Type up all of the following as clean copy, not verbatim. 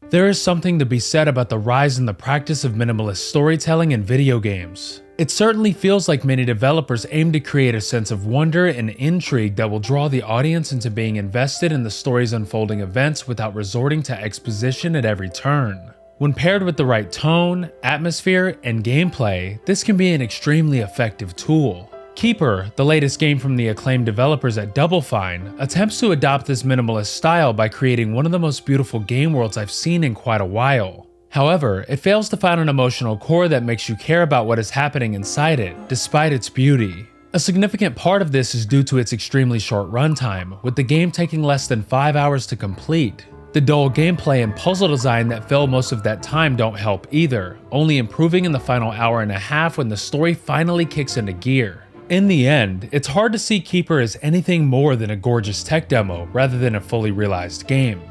There is something to be said about the rise in the practice of minimalist storytelling in video games. It certainly feels like many developers aim to create a sense of wonder and intrigue that will draw the audience into being invested in the story's unfolding events without resorting to exposition at every turn. When paired with the right tone, atmosphere, and gameplay, this can be an extremely effective tool. Keeper, the latest game from the acclaimed developers at Double Fine, attempts to adopt this minimalist style by creating one of the most beautiful game worlds I've seen in quite a while. However, it fails to find an emotional core that makes you care about what is happening inside it, despite its beauty. A significant part of this is due to its extremely short runtime, with the game taking less than 5 hours to complete. The dull gameplay and puzzle design that fill most of that time don't help either, only improving in the final hour and a half when the story finally kicks into gear. In the end, it's hard to see Keeper as anything more than a gorgeous tech demo rather than a fully realized game.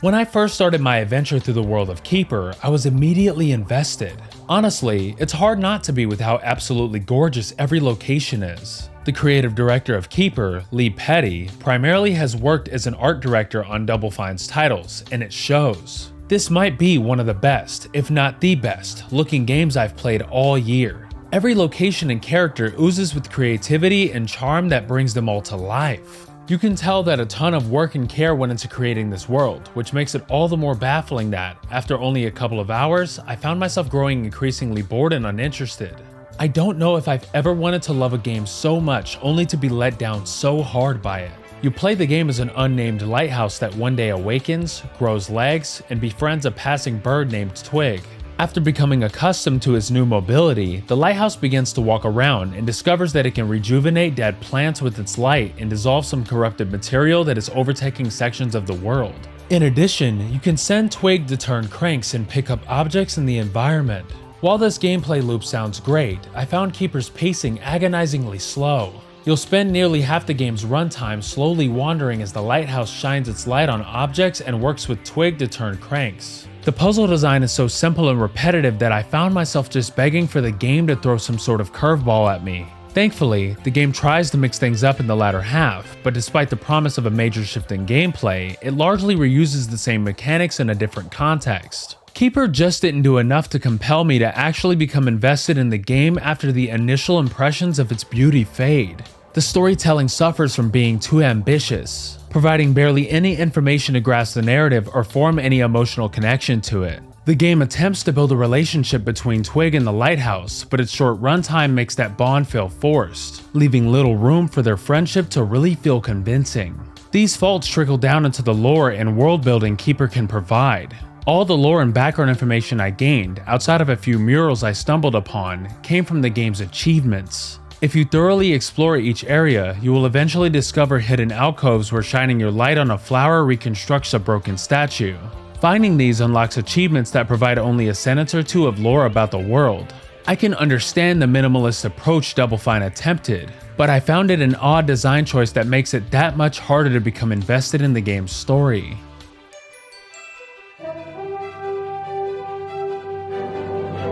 When I first started my adventure through the world of Keeper, I was immediately invested. Honestly, it's hard not to be with how absolutely gorgeous every location is. The creative director of Keeper, Lee Petty, primarily has worked as an art director on Double Fine's titles, and it shows. This might be one of the best, if not the best, looking games I've played all year. Every location and character oozes with creativity and charm that brings them all to life. You can tell that a ton of work and care went into creating this world, which makes it all the more baffling that, after only a couple of hours, I found myself growing increasingly bored and uninterested. I don't know if I've ever wanted to love a game so much only to be let down so hard by it. You play the game as an unnamed lighthouse that one day awakens, grows legs, and befriends a passing bird named Twig. After becoming accustomed to its new mobility, the lighthouse begins to walk around and discovers that it can rejuvenate dead plants with its light and dissolve some corrupted material that is overtaking sections of the world. In addition, you can send Twig to turn cranks and pick up objects in the environment. While this gameplay loop sounds great, I found Keeper's pacing agonizingly slow. You'll spend nearly half the game's runtime slowly wandering as the lighthouse shines its light on objects and works with Twig to turn cranks. The puzzle design is so simple and repetitive that I found myself just begging for the game to throw some sort of curveball at me. Thankfully, the game tries to mix things up in the latter half, but despite the promise of a major shift in gameplay, it largely reuses the same mechanics in a different context. Keeper just didn't do enough to compel me to actually become invested in the game after the initial impressions of its beauty fade. The storytelling suffers from being too ambitious, providing barely any information to grasp the narrative or form any emotional connection to it. The game attempts to build a relationship between Twig and the lighthouse, but its short runtime makes that bond feel forced, leaving little room for their friendship to really feel convincing. These faults trickle down into the lore and world building Keeper can provide. All the lore and background information I gained, outside of a few murals I stumbled upon, came from the game's achievements. If you thoroughly explore each area, you will eventually discover hidden alcoves where shining your light on a flower reconstructs a broken statue. Finding these unlocks achievements that provide only a sentence or two of lore about the world. I can understand the minimalist approach Double Fine attempted, but I found it an odd design choice that makes it that much harder to become invested in the game's story.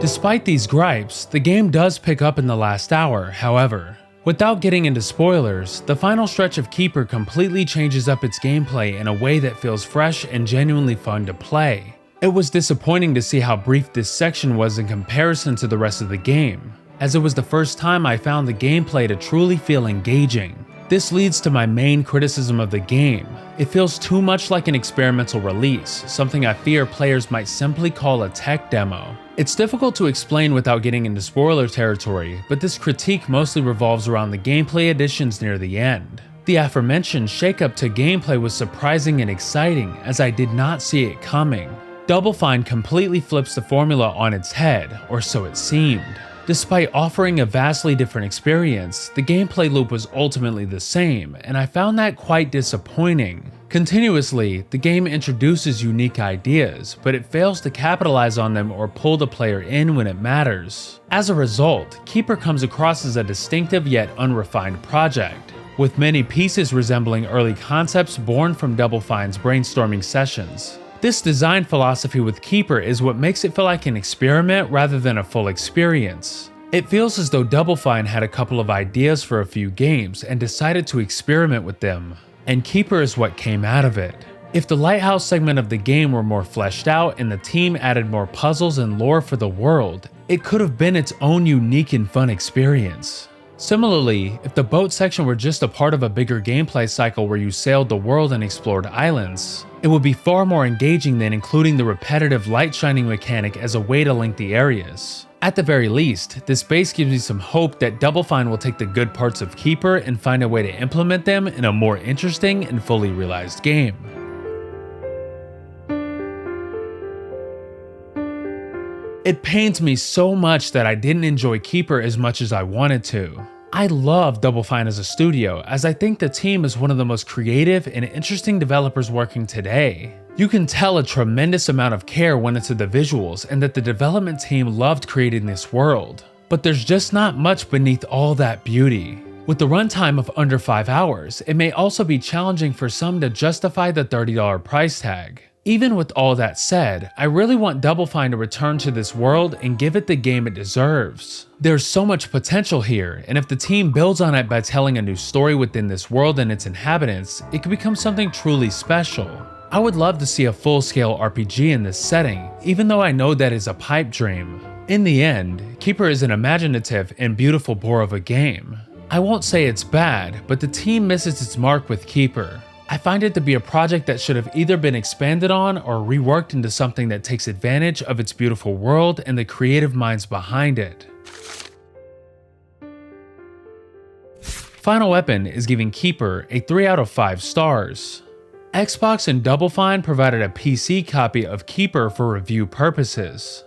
Despite these gripes, the game does pick up in the last hour, however. Without getting into spoilers, the final stretch of Keeper completely changes up its gameplay in a way that feels fresh and genuinely fun to play. It was disappointing to see how brief this section was in comparison to the rest of the game, as it was the first time I found the gameplay to truly feel engaging. This leads to my main criticism of the game. It feels too much like an experimental release, something I fear players might simply call a tech demo. It's difficult to explain without getting into spoiler territory, but this critique mostly revolves around the gameplay additions near the end. The aforementioned shakeup to gameplay was surprising and exciting, as I did not see it coming. Double Fine completely flips the formula on its head, or so it seemed. Despite offering a vastly different experience, the gameplay loop was ultimately the same, and I found that quite disappointing. Continuously, the game introduces unique ideas, but it fails to capitalize on them or pull the player in when it matters. As a result, Keeper comes across as a distinctive yet unrefined project, with many pieces resembling early concepts born from Double Fine's brainstorming sessions. This design philosophy with Keeper is what makes it feel like an experiment rather than a full experience. It feels as though Double Fine had a couple of ideas for a few games and decided to experiment with them. And Keeper is what came out of it. If the lighthouse segment of the game were more fleshed out and the team added more puzzles and lore for the world, it could have been its own unique and fun experience. Similarly, if the boat section were just a part of a bigger gameplay cycle where you sailed the world and explored islands, it would be far more engaging than including the repetitive light shining mechanic as a way to link the areas. At the very least, this base gives me some hope that Double Fine will take the good parts of Keeper and find a way to implement them in a more interesting and fully realized game. It pains me so much that I didn't enjoy Keeper as much as I wanted to. I love Double Fine as a studio, as I think the team is one of the most creative and interesting developers working today. You can tell a tremendous amount of care went into the visuals and that the development team loved creating this world. But there's just not much beneath all that beauty. With the runtime of under 5 hours, it may also be challenging for some to justify the $30 price tag. Even with all that said, I really want Double Fine to return to this world and give it the game it deserves. There's so much potential here, and if the team builds on it by telling a new story within this world and its inhabitants, it could become something truly special. I would love to see a full-scale RPG in this setting, even though I know that is a pipe dream. In the end, Keeper is an imaginative and beautiful bore of a game. I won't say it's bad, but the team misses its mark with Keeper. I find it to be a project that should have either been expanded on or reworked into something that takes advantage of its beautiful world and the creative minds behind it. Final Weapon is giving Keeper a 3 out of 5 stars. Xbox and Double Fine provided a PC copy of Keeper for review purposes.